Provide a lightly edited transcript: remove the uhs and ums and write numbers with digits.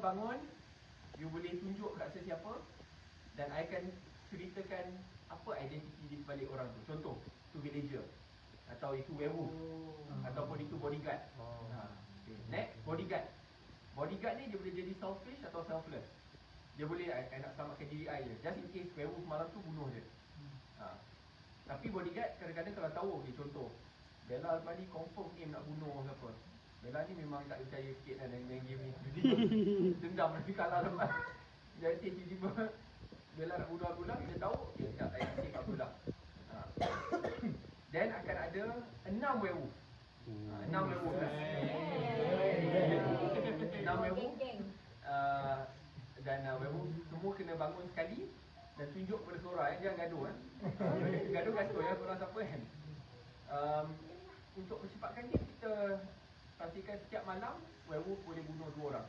bangun, you boleh tunjuk kat saya siapa dan I akan ceritakan apa identiti di sebalik orang tu. Contoh, tu villager atau itu werewolf ataupun itu bodyguard. Okay. Next, bodyguard. Bodyguard ni dia boleh jadi selfish atau selfless. Dia boleh I nak selamatkan diri I je, just in case werewolf malam tu bunuh je. Tapi bodyguard kadang-kadang kalau tahu, okay, contoh Bella lepas ni confirm aim nak bunuh ke apa, Bella ni memang tak percaya sikit kan main game ni. Tiba-tiba dendam nanti kalah lepas. Jadi tiba-tiba Bella nak bunuh Abdullah, dia tahu, okay, sekejap saya save Abdullah. Then akan ada 6 werewolf. 6 werewolf lah. 6 werewolf. Dan werewolf semua kena bangun sekali dan tunjuk pada seorang, jangan gaduh kan. Gaduh gaduh ya, korang siapa kan. Untuk percepatkan ni, kita pastikan setiap malam werewolf boleh bunuh 2 orang.